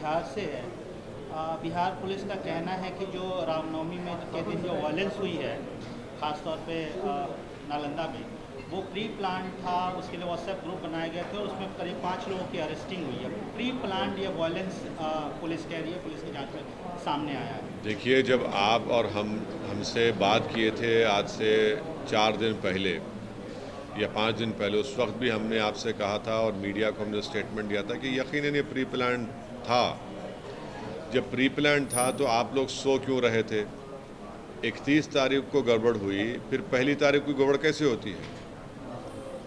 बिहार से है। बिहार पुलिस का कहना है कि जो रामनवमी में के दिन जो वायलेंस हुई है, ख़ास तौर पे नालंदा में, वो प्री प्लान था। उसके लिए व्हाट्सएप ग्रुप बनाए गए थे और उसमें करीब 5 लोगों की अरेस्टिंग हुई है। प्री प्लान या वायलेंस पुलिस कह रही है, पुलिस की जांच में सामने आया है। देखिए, जब आप और हमसे बात किए थे आज से 4 दिन पहले या 5 दिन पहले, उस वक्त भी हमने आपसे कहा था और मीडिया को हमने स्टेटमेंट दिया था कि यकीनन ये प्री प्लान था। जब प्री प्लान था तो आप लोग सो क्यों रहे थे? 31 तारीख को गड़बड़ हुई, फिर पहली तारीख को गड़बड़ कैसे होती है?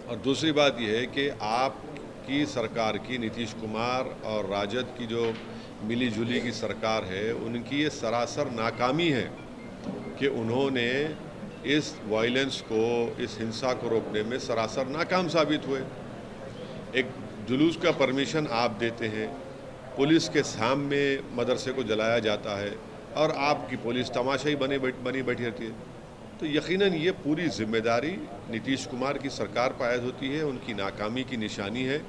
और दूसरी बात यह है कि आपकी सरकार की, नीतीश कुमार और राजद की जो मिली जुली की सरकार है, उनकी ये सरासर नाकामी है कि उन्होंने इस वायलेंस को, इस हिंसा को रोकने में सरासर नाकाम साबित हुए। एक जुलूस का परमिशन आप देते हैं, पुलिस के सामने मदरसे को जलाया जाता है और आपकी पुलिस तमाशाई बनी बैठी रहती है। तो यकीनन ये पूरी जिम्मेदारी नीतीश कुमार की सरकार पर आयद होती है, उनकी नाकामी की निशानी है।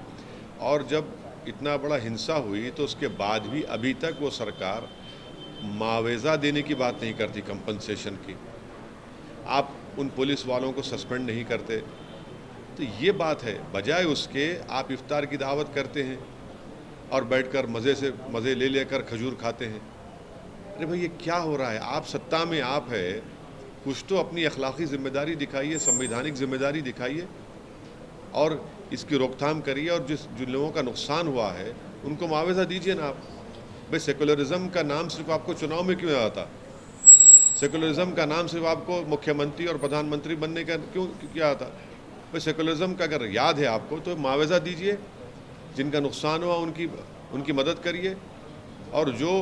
और जब इतना बड़ा हिंसा हुई तो उसके बाद भी अभी तक वो सरकार मुआवजा देने की बात नहीं करती, कंपनसेशन की। आप उन पुलिस वालों को सस्पेंड नहीं करते। तो ये बात है, बजाय उसके आप इफ्तार की दावत करते हैं और बैठकर मज़े ले लेकर खजूर खाते हैं। अरे भाई, ये क्या हो रहा है? आप सत्ता में आप है, कुछ तो अपनी अखलाकी ज़िम्मेदारी दिखाइए, संवैधानिक ज़िम्मेदारी दिखाइए और इसकी रोकथाम करिए। और जिन लोगों का नुकसान हुआ है उनको मुआवजा दीजिए ना आप। भाई, सेकुलरिज्म का नाम सिर्फ आपको चुनाव में क्यों आता? सेकुलरिज्म का नाम सिर्फ आपको मुख्यमंत्री और प्रधानमंत्री बनने का क्यों क्या आता? भाई, सेकुलरिज्म का अगर याद है आपको तो मुआवजा दीजिए, जिनका नुकसान हुआ उनकी मदद करिए। और जो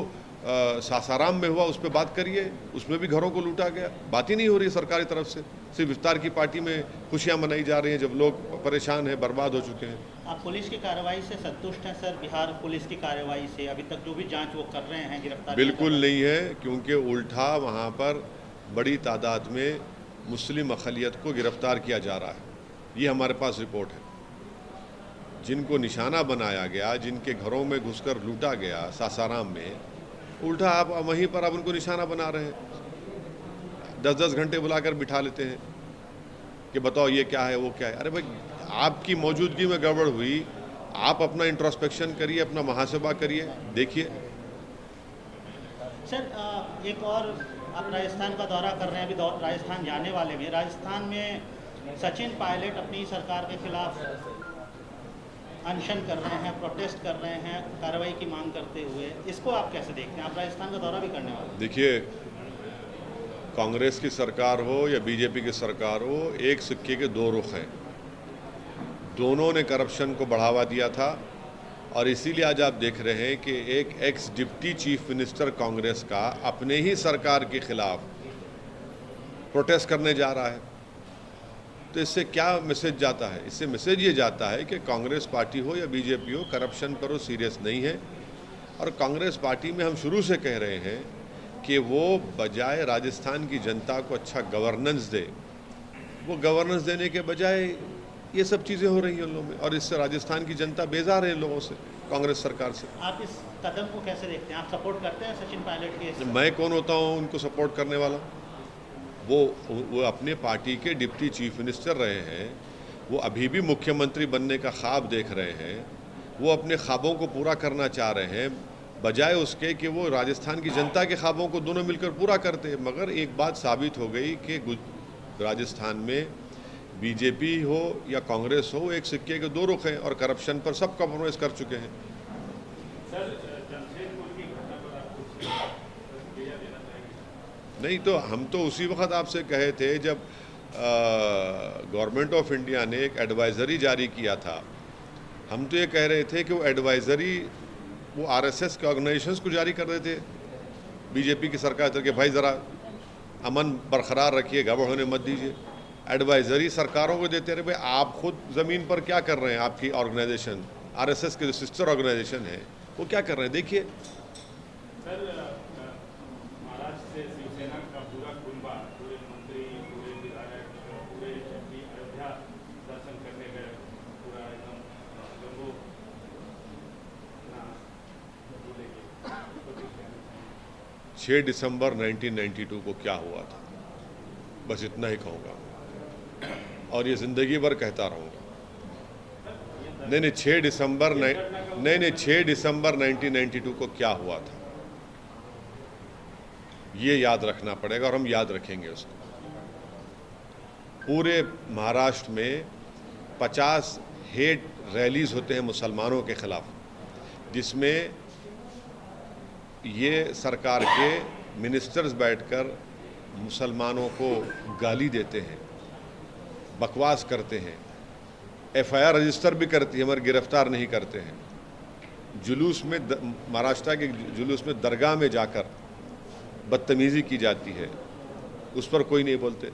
सासाराम में हुआ उस पर बात करिए, उसमें भी घरों को लूटा गया, बात ही नहीं हो रही सरकारी तरफ से। सिर्फ इफ्तार की पार्टी में खुशियां मनाई जा रही हैं जब लोग परेशान हैं, बर्बाद हो चुके हैं। आप पुलिस की कार्रवाई से संतुष्ट हैं सर? बिहार पुलिस की कार्रवाई से अभी तक जो भी जांच वो कर रहे हैं, गिरफ्तार बिल्कुल नहीं है, क्योंकि उल्टा वहाँ पर बड़ी तादाद में मुस्लिम अक़लियत को गिरफ्तार किया जा रहा है। ये हमारे पास रिपोर्ट है। जिनको निशाना बनाया गया, जिनके घरों में घुसकर लूटा गया सासाराम में, उल्टा आप वहीं पर आप उनको निशाना बना रहे हैं। 10-10 घंटे बुलाकर बिठा लेते हैं कि बताओ ये क्या है, वो क्या है। अरे भाई, आपकी मौजूदगी में गड़बड़ हुई, आप अपना इंट्रोस्पेक्शन करिए, अपना मुहासबा करिए, देखिए। सर, एक और, आप राजस्थान का दौरा कर रहे हैं, अभी राजस्थान जाने वाले भी। राजस्थान में सचिन पायलट अपनी सरकार के खिलाफ अनशन कर रहे हैं, प्रोटेस्ट कर रहे हैं, कार्रवाई की मांग करते हुए। इसको आप कैसे देखते हैं? आप राजस्थान का दौरा भी करने वाले हैं। देखिए, कांग्रेस की सरकार हो या बीजेपी की सरकार हो, एक सिक्के के दो रुख हैं। दोनों ने करप्शन को बढ़ावा दिया था और इसीलिए आज आप देख रहे हैं कि एक x deputy chief minister Congress का अपने ही सरकार के खिलाफ प्रोटेस्ट करने जा रहा है। तो इससे क्या मैसेज जाता है? इससे मैसेज ये जाता है कि कांग्रेस पार्टी हो या बीजेपी हो, करप्शन पर वो सीरियस नहीं है। और कांग्रेस पार्टी में हम शुरू से कह रहे हैं कि वो बजाय राजस्थान की जनता को अच्छा गवर्नेंस दे, वो गवर्नेंस देने के बजाय ये सब चीज़ें हो रही हैं उन लोगों में, और इससे राजस्थान की जनता बेजार है इन लोगों से, कांग्रेस सरकार से। आप इस कदम को कैसे देखते हैं? आप सपोर्ट करते हैं सचिन पायलट के? मैं कौन होता हूँ उनको सपोर्ट करने वाला? वो अपने पार्टी के डिप्टी चीफ मिनिस्टर रहे हैं, वो अभी भी मुख्यमंत्री बनने का ख्वाब देख रहे हैं, वो अपने ख्वाबों को पूरा करना चाह रहे हैं, बजाय उसके कि वो राजस्थान की जनता के ख्वाबों को दोनों मिलकर पूरा करते हैं। मगर एक बात साबित हो गई कि राजस्थान में बीजेपी हो या कांग्रेस हो, एक सिक्के के दो रुख हैं और करप्शन पर सब कॉम्प्रोमाइज कर चुके हैं। नहीं तो हम तो उसी वक्त आपसे कहे थे जब गवर्नमेंट ऑफ इंडिया ने एक एडवाइज़री जारी किया था। हम तो ये कह रहे थे कि वो एडवाइज़री वो आरएसएस के ऑर्गेनाइजेशंस को जारी कर रहे थे, बीजेपी की सरकार तरह के भाई ज़रा अमन बरकरार रखिए, गड़बड़ होने मत दीजिए। एडवाइज़री सरकारों को देते रहे। भाई, आप खुद ज़मीन पर क्या कर रहे हैं? आपकी ऑर्गेनाइजेशन, आरएसएस के जो सिस्टर ऑर्गेनाइजेशन है, वो क्या कर रहे हैं? देखिए। 6 दिसंबर 1992 को क्या हुआ था, बस इतना ही कहूँगा और ये ज़िंदगी भर कहता रहूँगा। नहीं, 6 दिसंबर 1992 को क्या हुआ था, ये याद रखना पड़ेगा और हम याद रखेंगे उसको। पूरे महाराष्ट्र में 50 हेट रैलीज होते हैं मुसलमानों के खिलाफ, जिसमें ये सरकार के मिनिस्टर्स बैठकर मुसलमानों को गाली देते हैं, बकवास करते हैं, FIR रजिस्टर भी करती है मगर गिरफ्तार नहीं करते हैं। जुलूस में महाराष्ट्र के जुलूस में दरगाह में जाकर बदतमीज़ी की जाती है, उस पर कोई नहीं बोलते।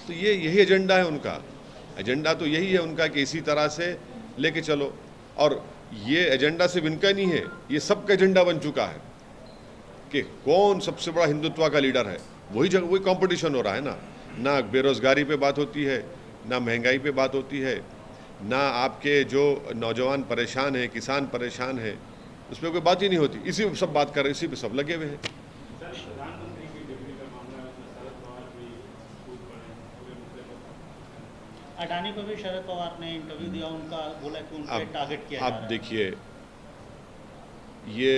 तो ये यही एजेंडा है उनका। एजेंडा तो यही है उनका कि इसी तरह से लेके चलो, और ये एजेंडा सिर्फ इनका नहीं है, ये सबका एजेंडा बन चुका है कि कौन सबसे बड़ा हिंदुत्व का लीडर है। वही कंपटीशन हो रहा है ना बेरोजगारी पे बात होती है, ना महंगाई पे बात होती है, ना आपके जो नौजवान परेशान हैं, किसान परेशान हैं, उस पर कोई बात ही नहीं होती। इसी पे सब बात कर रहे हैं, इसी पे सब लगे हुए हैं। अडानी को भी शरद पवार ने इंटरव्यू दिया, उनका बोला कि उनके टारगेट किया जा रहा है। अब देखिए, ये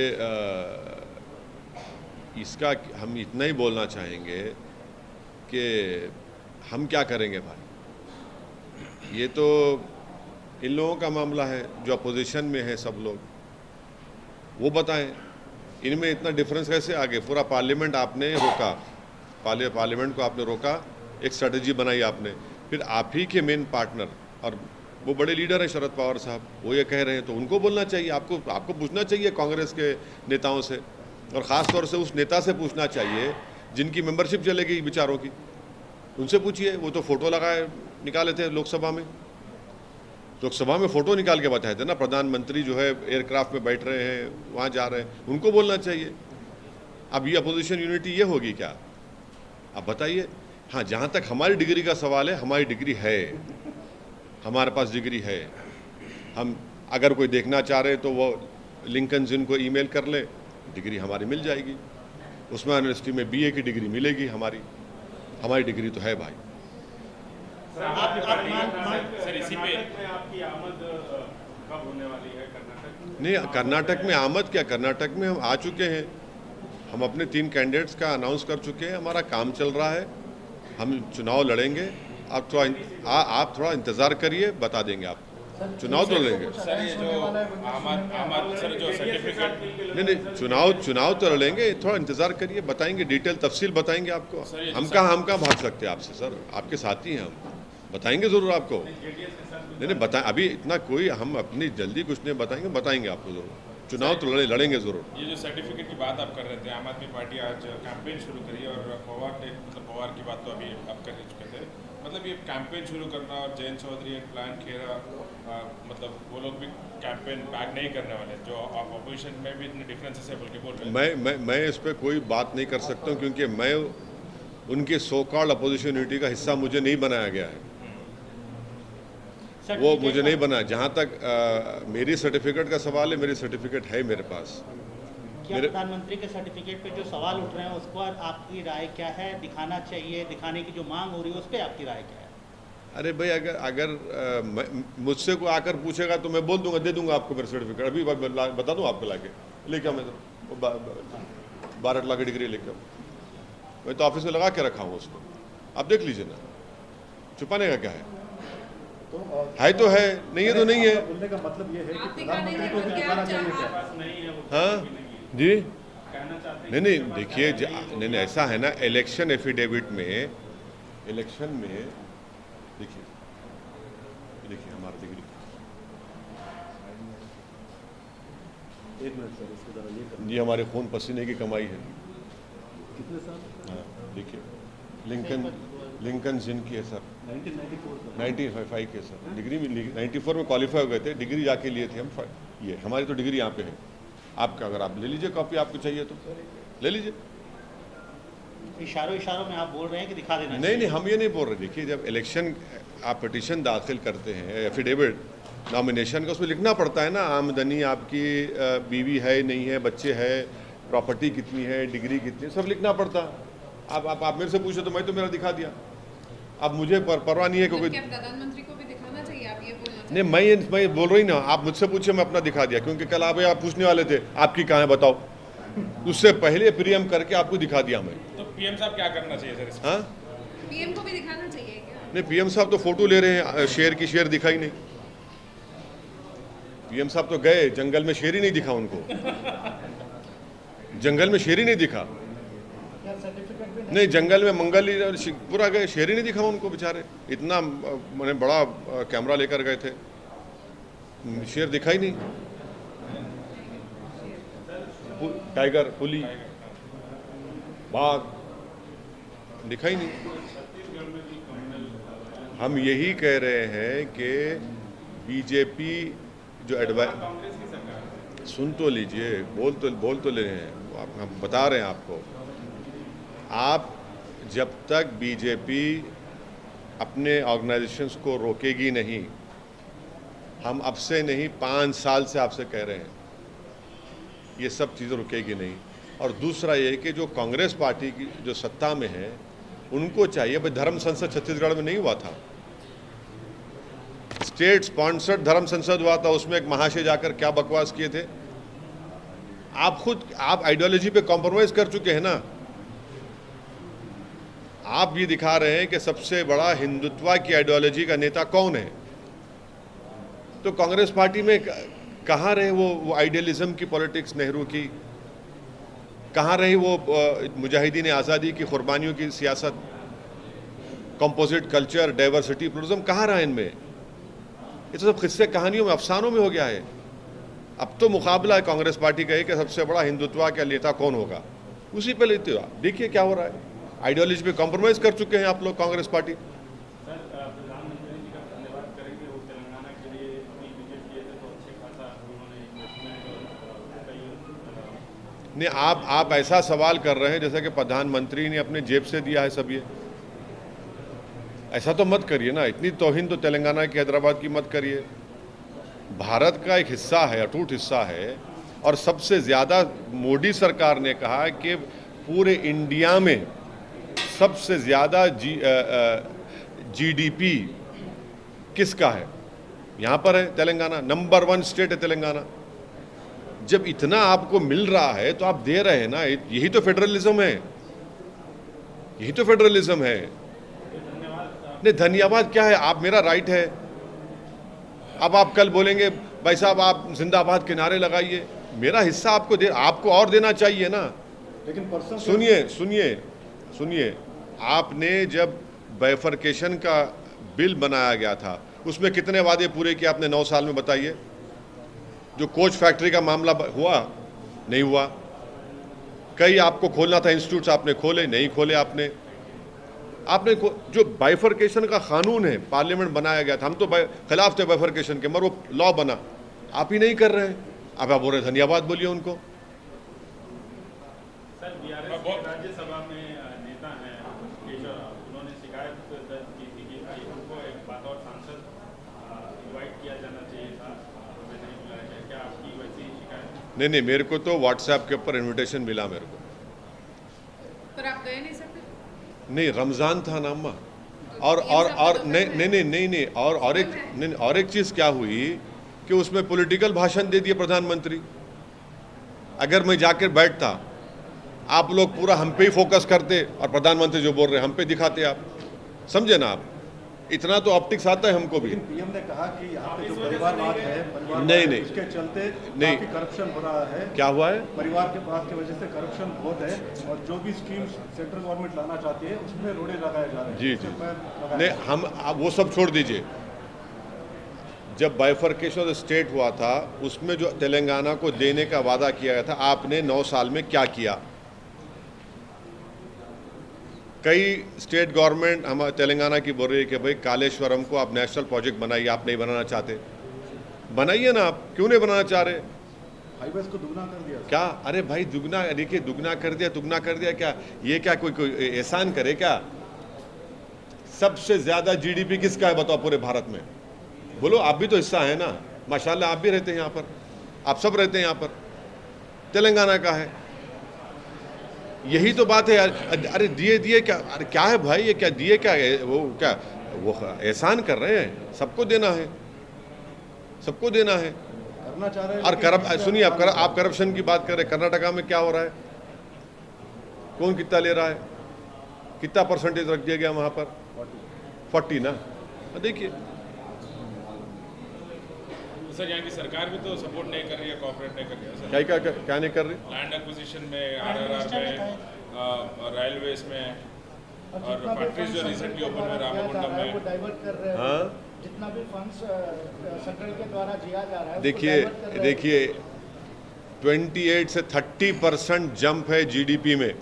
इसका हम इतना ही बोलना चाहेंगे कि हम क्या करेंगे भाई, ये तो इन लोगों का मामला है जो अपोजिशन में है, सब लोग वो बताएं। इनमें इतना डिफरेंस कैसे आ गए? पूरा पार्लियामेंट आपने रोका, पार्लियामेंट को आपने रोका, एक स्ट्रेटजी बनाई आपने, फिर आप ही के मेन पार्टनर और वो बड़े लीडर हैं शरद पवार साहब, वो ये कह रहे हैं तो उनको बोलना चाहिए, आपको पूछना चाहिए कांग्रेस के नेताओं से, और ख़ास तौर से उस नेता से पूछना चाहिए जिनकी मेंबरशिप चले गई बेचारों की, उनसे पूछिए। वो तो फ़ोटो लगाए निकाले थे लोकसभा में फ़ोटो निकाल के बताए थे ना, प्रधानमंत्री जो है एयरक्राफ्ट में बैठ रहे हैं, वहाँ जा रहे हैं, उनको बोलना चाहिए। अब ये अपोजिशन यूनिटी ये होगी क्या? अब बताइए। हाँ, जहाँ तक हमारी डिग्री का सवाल है, हमारी डिग्री है, हमारे पास डिग्री है। हम अगर कोई देखना चाह रहे हैं तो वो लिंकन जिनको ईमेल कर ले, डिग्री हमारी मिल जाएगी। उस्मान यूनिवर्सिटी में BA की डिग्री मिलेगी, हमारी डिग्री तो है भाई। सर इसी पे आपकी आमद कब होने वाली है कर्नाटक? नहीं, कर्नाटक में आमद क्या, कर्नाटक में हम आ चुके हैं, हम अपने 3 कैंडिडेट्स का अनाउंस कर चुके हैं, हमारा काम चल रहा है, हम चुनाव लड़ेंगे। आप थोड़ा इंतज़ार करिए, बता देंगे आप, चुनाव तो लड़ेंगे। सर ये जो आमद सर जो सर्टिफिकेट नहीं, चुनाव तो लड़ेंगे, थोड़ा इंतज़ार करिए, बताएंगे, डिटेल तफसील बताएंगे आपको। हम कहाँ भाग सकते हैं आपसे सर, आपके साथी हैं हम, बताएंगे ज़रूर आपको। नहीं बताएं, अभी इतना कोई हम अपनी जल्दी कुछ नहीं बताएंगे आपको ज़रूर, चुनाव तो लड़ेंगे ज़रूर। ये जो सर्टिफिकेट की बात आप कर रहे थे, आम आदमी पार्टी आज कैंपेन शुरू करी और पवार की बात तो अभी आप कर ही चुके थे, मतलब ये कैंपेन शुरू करना और जयंत चौधरी एंड प्लान खेरा, मतलब वो लोग भी कैंपेन बैक नहीं करने वाले, जो आप अपोजिशन में भी इतने डिफरेंसेस है बोल के बोल रहे हैं। मैं इस पर कोई बात नहीं कर सकता हूँ, क्योंकि मैं उनके सो कॉल्ड अपोजिशन यूनिटी का हिस्सा मुझे नहीं बनाया गया है, वो मुझे नहीं बना। जहाँ तक मेरी सर्टिफिकेट का सवाल है, मेरी सर्टिफिकेट है मेरे पास। क्या प्रधानमंत्री के सर्टिफिकेट पे जो सवाल उठ रहे हैं उस पर आपकी राय क्या है? दिखाना चाहिए, दिखाने की जो मांग हो रही है उस पर आपकी राय क्या है? अरे भाई, अगर मुझसे कोई आकर पूछेगा तो मैं बोल दूंगा, दे दूंगा आपको मेरा सर्टिफिकेट, अभी बता दूँ आपको लाके लेके आओ। मैं तो 12 लाख की डिग्री लेके आओ, मैं तो ऑफिस में लगा के रखा हूँ उसको, आप देख लीजिए ना, छुपाने का क्या है? है तो है, नहीं है तो नहीं है। बोलने का मतलब ये है कि प्रधानमंत्री को भी दिखाना चाहिए क्या? हाँ जी, नहीं देखिए, नहीं ऐसा है ना, इलेक्शन एफिडेविट में, इलेक्शन में देखिए हमारा डिग्री, एक मिनट सर, इसको जरा ये ये हमारे खून पसीने की कमाई है। कितने साल? हाँ देखिए, लिंकन जिनकी है सर, 1995 के सर, डिग्री में 94 में क्वालिफाई हो गए थे, डिग्री जाके लिए थे हम। ये हमारी तो डिग्री यहाँ पे है, आपका अगर आप ले लीजिए कॉपी, आपको चाहिए तो ले लीजिए। इशारों में आप बोल रहे हैं कि दिखा देना? नहीं, हम ये नहीं बोल रहे। देखिए, जब इलेक्शन आप पिटीशन दाखिल करते हैं, एफिडेविट नॉमिनेशन का, उसमें लिखना पड़ता है ना, आमदनी आपकी, बीवी है नहीं है, बच्चे है प्रॉपर्टी कितनी है, डिग्री कितनी है, सब लिखना पड़ता। आप मेरे से पूछो तो मैं तो मेरा दिखा दिया। अब मुझे परवाह नहीं है कि कोई क्या प्रधानमंत्री को भी दिखाना चाहिए, आप ये बोलना चाहिए? नहीं, मैं बोल रही ना, आप मुझसे पूछे मैं अपना दिखा दिया, क्योंकि कल आप पूछने वाले थे आपकी कहाँ है बताओ, उससे पहले प्रीएम करके आपको दिखा दिया मैं। तो पीएम साहब क्या करना चाहिए सर इसमें? हाँ, पीएम को भी दिखाना चाहिए क्या? नहीं, पीएम साहब तो फोटो ले रहे हैं, शेर की शेर दिखाई नहीं। पीएम साहब तो गए जंगल में, शेर ही नहीं दिखा उनको, जंगल में शेर ही नहीं दिखा। नहीं, जंगल में मंगल ही पूरा गए, शेर ही नहीं दिखा उनको बेचारे। इतना मैंने बड़ा कैमरा लेकर गए थे, शेर दिखा ही नहीं। टाइगर, पुली, बाघ दिखा ही नहीं। हम यही कह रहे हैं कि बीजेपी जो एडवाइस, सुन तो लीजिए, बोल तो ले रहे हैं, हम बता रहे हैं आपको। आप जब तक बीजेपी अपने ऑर्गेनाइजेशंस को रोकेगी नहीं, हम अब से नहीं 5 साल से आपसे कह रहे हैं, ये सब चीज़ें रुकेगी नहीं। और दूसरा ये कि जो कांग्रेस पार्टी की जो सत्ता में है उनको चाहिए, भाई धर्म संसद छत्तीसगढ़ में नहीं हुआ था, स्टेट स्पॉन्सर्ड धर्म संसद हुआ था, उसमें एक महाशय जाकर क्या बकवास किए थे। आप आइडियोलॉजी पे कॉम्प्रोमाइज कर चुके हैं ना। आप ये दिखा रहे हैं कि सबसे बड़ा हिंदुत्व की आइडियोलॉजी का नेता कौन है, तो कांग्रेस पार्टी में कहाँ रहे वो आइडियलिज्म की पॉलिटिक्स, नेहरू की? कहाँ रही वो मुजाहिदीन आज़ादी की कुर्बानियों की सियासत, कंपोजिट कल्चर, डाइवर्सिटी, प्लुरलिज्म कहाँ रहा इनमें? ये तो सब किस्से कहानियों में, अफसानों में हो गया है। अब तो मुकाबला है कांग्रेस पार्टी का कि सबसे बड़ा हिंदुत्व का नेता कौन होगा, उसी पे लेते हो। देखिए क्या हो रहा है, आइडियोलॉजी पे कॉम्प्रोमाइज कर चुके हैं आप लोग, कांग्रेस पार्टी। प्रधानमंत्री जी का धन्यवाद करेंगे, वो तेलंगाना के लिए अपनी विजिट किए थे तो अच्छे खासा उन्होंने इन्वेस्टमेंट। नहीं, आप ऐसा सवाल कर रहे हैं जैसे कि प्रधानमंत्री ने अपने जेब से दिया है सब ये। ऐसा तो मत करिए ना, इतनी तौहीन तो तेलंगाना की, हैदराबाद की मत करिए। भारत का एक हिस्सा है, अटूट हिस्सा है, और सबसे ज़्यादा मोदी सरकार ने कहा कि पूरे इंडिया में सबसे ज़्यादा जीडीपी किसका है, यहाँ पर है तेलंगाना, नंबर 1 स्टेट है तेलंगाना। जब इतना आपको मिल रहा है तो आप दे रहे हैं ना, यही तो फेडरलिज्म है, यही तो फेडरलिज्म है। नहीं, धन्यवाद क्या है, आप, मेरा राइट है। अब आप कल बोलेंगे भाई साहब आप जिंदाबाद के नारे लगाइए, मेरा हिस्सा आपको और देना चाहिए ना। लेकिन पर्सन सुनिए, आपने जब बाइफरकेशन का बिल बनाया गया था उसमें कितने वादे पूरे किए आपने 9 साल में, बताइए। जो कोच फैक्ट्री का मामला हुआ, नहीं हुआ। कई आपको खोलना था इंस्टीट्यूट्स, आपने खोले नहीं, खोले आपने जो बाइफरकेशन का कानून है, पार्लियामेंट बनाया गया था, हम तो खिलाफ थे बाइफरकेशन के, मगर वो लॉ बना, आप ही नहीं कर रहे हैं। अब आप बोल रहे धन्यवाद बोलिए उनको। सर, बीआरएस के राज्यसभा में नेता हैं केशव, उन्होंने शिकायत दर्ज की थी कि उनको एक बतौर सांसद इनवाइट किया जाना चाहिए था, हमें नहीं बुलाया गया। क्या आपकी वैसी शिकायत? नहीं, मेरे को तो व्हाट्सएप के ऊपर इन्विटेशन मिला मेरे को, पर आप गए नहीं सकते? नहीं, रमज़ान था ना अम्मा। और नहीं, और एक चीज़ क्या हुई कि उसमें पॉलिटिकल भाषण दे दिए प्रधानमंत्री। अगर मैं जाकर बैठता, आप लोग पूरा हम पे ही फोकस करते और प्रधानमंत्री जो बोल रहे हैं हम पे दिखाते, आप समझे ना। आप इतना तो ऑप्टिक्स आता है हमको भी। लेकिन पीएम ने कहा कि यहाँ पे जो परिवारवाद है, नहीं, उसके चलते नहीं, काफी करप्शन हो रहा है। क्या हुआ है? परिवार के बात की वजह से करप्शन बहुत है, और जो भी स्कीम्स सेंट्रल गवर्नमेंट लाना चाहती है उसमें रोड़े लगाए जा रहे हैं। जी, उससे पैर लगाए नहीं, हम अब वो सब छोड़ दीजिए। जब बाइफरकेशन स्टेट हुआ था उसमें जो तेलंगाना को देने का वादा किया गया था, आपने 9 साल में क्या किया? कई स्टेट गवर्नमेंट हम तेलंगाना की बोल रही है कि भाई कालेश्वरम को आप नेशनल प्रोजेक्ट बनाइए, आप नहीं बनाना चाहते, बनाइए ना। आप क्यों नहीं बनाना चाह रहे? हाईवेज को दुगना कर दिया। क्या? अरे भाई दुगना, देखिए दुगना कर दिया क्या? ये क्या कोई एहसान करे क्या? सबसे ज्यादा जीडीपी किसका है बताओ पूरे भारत में? बोलो, आप भी तो हिस्सा है ना, माशाल्लाह आप भी रहते हैं यहाँ पर, आप सब रहते हैं यहाँ पर, तेलंगाना का है। यही तो बात है यार। अरे दिए क्या, अरे क्या है भाई, ये क्या दिए, क्या है वो, क्या वो एहसान कर रहे हैं? सबको देना है, सबको देना है। करना चाह रहे हैं और सुनिए, आप करप्शन की बात कर रहे हैं। कर्नाटका में क्या हो रहा है? कौन कितना ले रहा है? कितना परसेंटेज रख दिया गया वहां पर? 40 ना। देखिए, तो सर यहाँ की सरकार भी तो सपोर्ट नहीं कर रही है, कोऑपरेट नहीं कर रही है सर। क्या नहीं कर रही? लैंड एक्विजिशन में, आरआरआर में, रेलवेज में, और फैक्ट्रीज जो रिसेंटली ओपन हुए रामागुंडम में, वो डाइवर्ट कर रहे हैं। हाँ, जितना भी फंड्स सेंट्रल के द्वारा दिया जा रहा है, देखिए 28 से 30% जंप है जीडीपी में।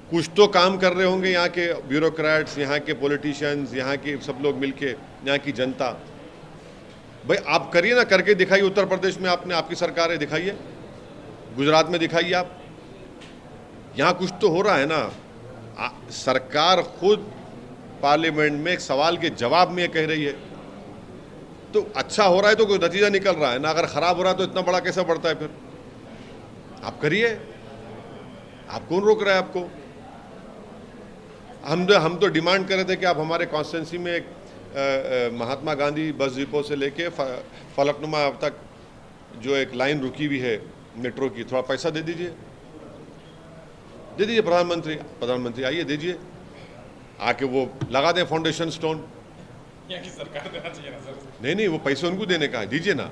कुछ तो काम कर रहे होंगे यहाँ के ब्यूरोक्रेट्स, यहाँ के पॉलिटिशियंस, यहाँ के सब लोग मिलके, यहाँ की जनता। भाई आप करिए ना, करके दिखाइए। उत्तर प्रदेश में आपकी सरकार है, दिखाइए। गुजरात में दिखाइए आप। यहाँ कुछ तो हो रहा है ना। सरकार खुद पार्लियामेंट में एक सवाल के जवाब में ये कह रही है, तो अच्छा हो रहा है तो कोई नतीजा निकल रहा है ना। अगर खराब हो रहा है तो इतना बड़ा कैसे बढ़ता है फिर? आप करिए, आप कौन रोक रहा है आपको? हम तो डिमांड कर रहे थे कि आप हमारे कॉन्स्टिट्यूंसी में एक महात्मा गांधी बस डिपो से लेके फलकनुमा अब तक जो एक लाइन रुकी हुई है मेट्रो की, थोड़ा पैसा दे दीजिए। प्रधानमंत्री आइए, दीजिए, आके वो लगा दें फाउंडेशन स्टोन। यहाँ की सरकार देना चाहिए ना सर। नहीं, वो पैसे उनको देने का है, दीजिए ना,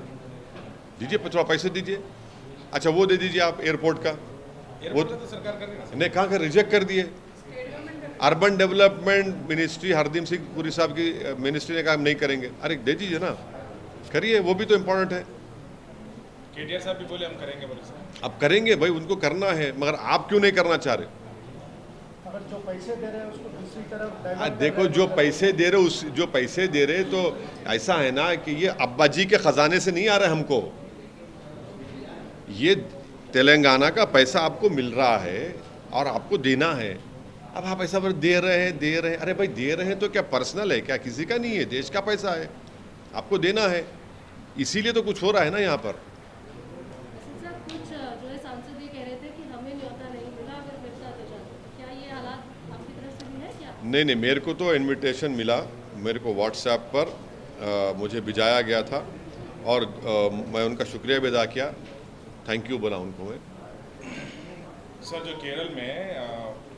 दीजिए, थोड़ा पैसे दीजिए। अच्छा वो दे दीजिए आप एयरपोर्ट का, वो तो सरकार कर रही है ना। नहीं, कहाँ कर रिजेक्ट कर दिए। Urban development ministry Hardeep Singh Puri साहब की मिनिस्ट्री ने कहा हम नहीं करेंगे। अरे दे दीजिए ना, करिए, वो भी तो इम्पोर्टेंट है। केटीआर साहब भी बोले हम करेंगे, बोले सर। अब करेंगे भाई, उनको करना है, मगर आप क्यों नहीं करना चाह रहे? अगर जो पैसे दे रहे हैं उसको दूसरी तरफ डाइवर्ट कर देखो, रहे हैं, जो पैसे दे रहे तो ऐसा है ना कि ये अब्बा जी के खजाने से नहीं आ रहा है हमको। ये तेलंगाना का पैसा आपको मिल रहा है और आपको देना है। अब आप ऐसा दे रहे हैं। अरे भाई दे रहे हैं तो क्या पर्सनल है क्या? किसी का नहीं है, देश का पैसा है, आपको देना है। इसीलिए तो कुछ हो रहा है ना यहाँ पर। सर कुछ जो है सांसद ये कह रहे थे कि हमें न्योता नहीं मिला, अगर मिलता तो जाता। क्या ये हालात आपकी तरफ से भी है क्या? नहीं, मेरे को तो इनविटेशन मिला, मेरे को व्हाट्सएप पर मुझे भिजाया गया था और मैं उनका शुक्रिया भी अदा किया, थैंक यू बोला उनको मैं। सर जो केरल में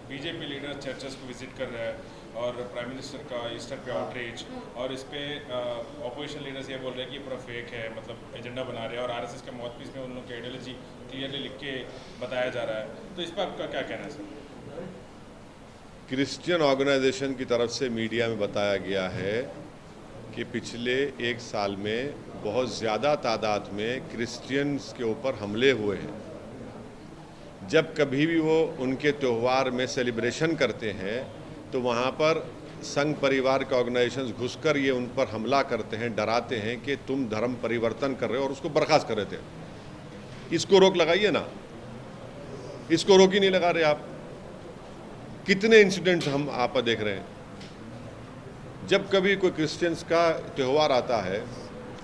बीजेपी लीडर चर्चेस को विजिट कर रहे हैं और प्राइम मिनिस्टर का ईस्टर पे आउटरीच, और इस पे ऑपोजिशन लीडर्स ये बोल रहे हैं कि ये पूरा फेक है, मतलब एजेंडा बना रहे हैं, और आरएसएस के माउथपीस में उन लोगों की आइडियोलॉजी क्लियरली लिख के बताया जा रहा है। तो इस पर आपका क्या कहना है सर? क्रिश्चियन ऑर्गेनाइजेशन की तरफ से मीडिया में बताया गया है कि पिछले 1 साल में बहुत ज़्यादा तादाद में क्रिश्चियंस के ऊपर हमले हुए हैं। जब कभी भी वो उनके त्यौहार में सेलिब्रेशन करते हैं तो वहाँ पर संघ परिवार के ऑर्गेनाइजेशंस घुसकर ये उन पर हमला करते हैं, डराते हैं कि तुम धर्म परिवर्तन कर रहे हो, और उसको बर्खास्त कर रहे थे। इसको रोक लगाइए ना, इसको रोक ही नहीं लगा रहे आप। कितने इंसिडेंट्स हम आप देख रहे हैं। जब कभी कोई क्रिश्चियंस का त्यौहार आता है,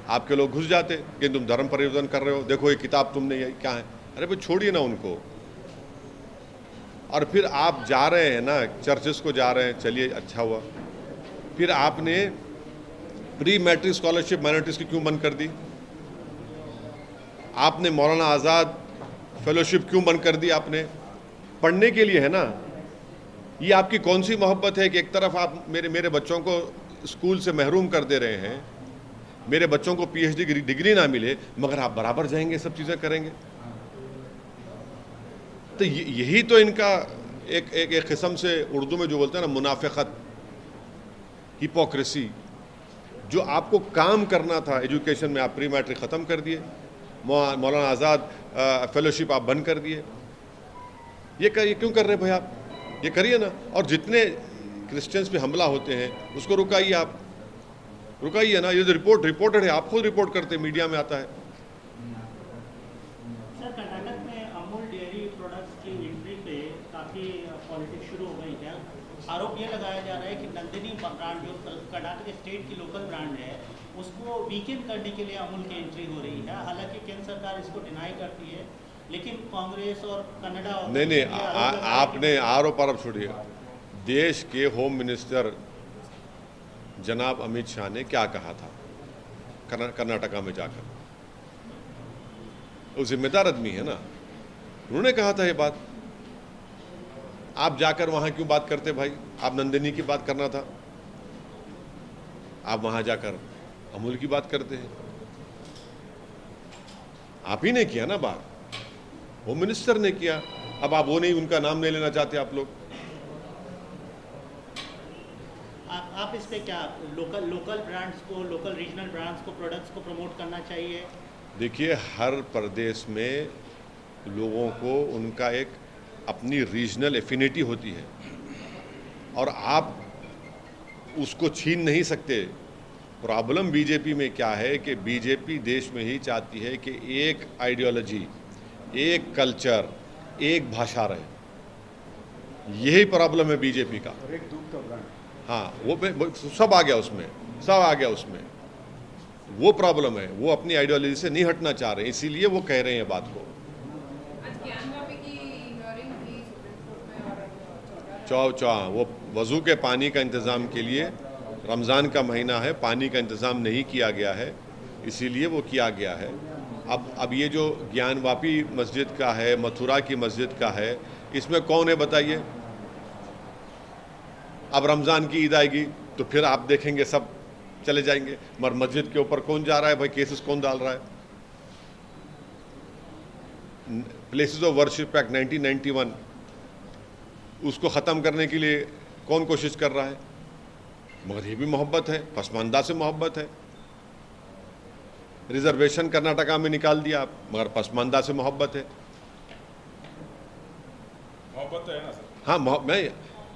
आपके लोग घुस जाते कि तुम धर्म परिवर्तन कर रहे हो, देखो ये किताब तुमने, ये क्या है। अरे भाई छोड़िए ना उनको। और फिर आप जा रहे हैं ना, चर्चेस को जा रहे हैं, चलिए अच्छा हुआ। फिर आपने प्री मैट्रिक स्कॉलरशिप माइनॉरिटीज़ की क्यों बंद कर दी? आपने मौलाना आज़ाद फेलोशिप क्यों बंद कर दी? आपने पढ़ने के लिए है ना। ये आपकी कौन सी मोहब्बत है कि एक तरफ आप मेरे बच्चों को स्कूल से महरूम कर दे रहे हैं, मेरे बच्चों को पीएचडी की डिग्री ना मिले, मगर आप बराबर जाएंगे, सब चीज़ें करेंगे। तो यही तो इनका एक किस्म से उर्दू में जो बोलते हैं ना, मुनाफिकत, हिपोक्रेसी। जो आपको काम करना था एजुकेशन में, आप प्री मैट्रिक ख़त्म कर दिए, मौलाना आज़ाद फेलोशिप आप बंद कर दिए। ये क्यों कर रहे भाई आप? ये करिए ना। और जितने क्रिश्चियंस पे हमला होते हैं उसको रुकाइए, आप रुकाइए ना। ये जो रिपोर्टेड है, आप खुद रिपोर्ट करते, मीडिया में आता है। सर कर्नाटक में अमूल डेयरी प्रोडक्ट्स की एंट्री पे काफ़ी पॉलिटिक्स शुरू हो गई है। आरोप ये लगाया जा रहा है कि नंदिनी ब्रांड जो कर्नाटक स्टेट की लोकल ब्रांड है, उसको वीकेंड करने के लिए अमूल की एंट्री हो रही है। हालांकि केंद्र सरकार इसको डिनाई करती है। लेकिन कांग्रेस और कनाडा और नहीं ये आरोप लगा रहे हैं आपने आरोप आरोप छोड़िए। देश के होम मिनिस्टर जनाब अमित शाह ने क्या कहा था कर्नाटका में जाकर? वो जिम्मेदार आदमी है ना, उन्होंने कहा था ये बात। आप जाकर वहां क्यों बात करते भाई? आप नंदिनी की बात करना था, आप वहां जाकर अमूल की बात करते हैं। आप ही ने किया ना बात, होम मिनिस्टर ने किया। अब आप वो नहीं, उनका नाम नहीं लेना चाहते आप लोग। आप इस पे क्या लोकल ब्रांड्स को, लोकल रीजनल ब्रांड्स को, प्रोडक्ट्स को प्रमोट करना चाहिए? देखिए, हर प्रदेश में लोगों को उनका एक अपनी रीजनल एफिनिटी होती है और आप उसको छीन नहीं सकते। प्रॉब्लम बीजेपी में क्या है कि बीजेपी देश में ही चाहती है कि एक आइडियोलॉजी, एक कल्चर, एक भाषा रहे। यही प्रॉब्लम है बीजेपी का। और एक दूध का ब्रांड। हाँ, वो सब आ गया उसमें, सब आ गया उसमें। वो प्रॉब्लम है, वो अपनी आइडियोलॉजी से नहीं हटना चाह रहे हैं, इसीलिए वो कह रहे हैं बात को। आज ज्ञानवापी की हियरिंग थी सुप्रीम कोर्ट में और चौ वो वज़ू के पानी का इंतज़ाम के लिए, रमज़ान का महीना है, पानी का इंतज़ाम नहीं किया गया है, इसीलिए वो किया गया है। अब ये जो ज्ञानवापी मस्जिद का है, मथुरा की मस्जिद का है, इसमें कौन है बताइए? अब रमज़ान की ईद आएगी तो फिर आप देखेंगे सब चले जाएंगे, मगर मस्जिद के ऊपर कौन जा रहा है भाई? केसेस कौन डाल रहा है? प्लेसेस ऑफ वर्शिप एक्ट 1991, उसको ख़त्म करने के लिए कौन कोशिश कर रहा है? मगर ये भी मोहब्बत है, पसमानदा से मोहब्बत है। रिजर्वेशन कर्नाटका में निकाल दिया आप, मगर पसमानदा से मोहब्बत है। मोहब्बत तो है ना सर। हाँ, मैं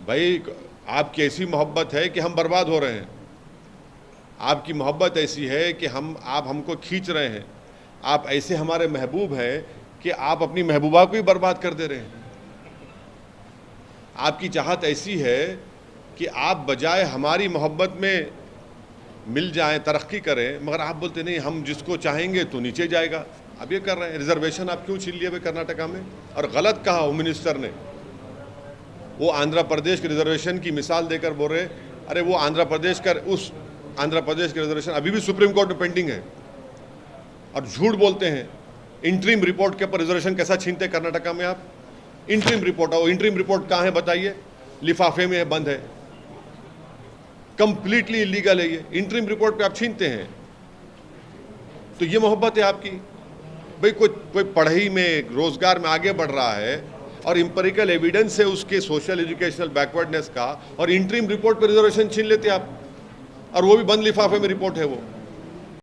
भाई, आपकी ऐसी मोहब्बत है कि हम बर्बाद हो रहे हैं। आपकी मोहब्बत ऐसी है कि आप हमको खींच रहे हैं। आप ऐसे हमारे महबूब हैं कि आप अपनी महबूबा को ही बर्बाद कर दे रहे हैं। आपकी चाहत ऐसी है कि आप बजाय हमारी मोहब्बत में मिल जाएं, तरक्की करें, मगर आप बोलते नहीं, हम जिसको चाहेंगे तो नीचे जाएगा। अब ये कर रहे हैं। रिजर्वेशन आप क्यों छीन लिए भाई कर्नाटका में? और गलत कहा होम मिनिस्टर ने। वो आंध्र प्रदेश के रिजर्वेशन की मिसाल देकर बोल रहे, अरे वो आंध्र प्रदेश का, उस आंध्र प्रदेश के रिजर्वेशन अभी भी सुप्रीम कोर्ट में पेंडिंग है, और झूठ बोलते हैं। इंटरिम रिपोर्ट के ऊपर रिजर्वेशन कैसा छीनते कर्नाटका में आप? इंटरिम रिपोर्ट आओ, इंटरिम रिपोर्ट कहाँ है बताइए? लिफाफे में है, बंद है, कंप्लीटली इलीगल है ये। इंटरिम रिपोर्ट पे आप छीनते हैं, तो ये मोहब्बत है आपकी भाई? कोई पढ़ाई में, रोजगार में आगे बढ़ रहा है और इंपेरिकल एविडेंस है उसके सोशल एजुकेशनल बैकवर्डनेस का, और इंटरिम रिपोर्ट पर रिजर्वेशन छीन लेते आप, और वो भी बंद लिफाफे में रिपोर्ट है वो।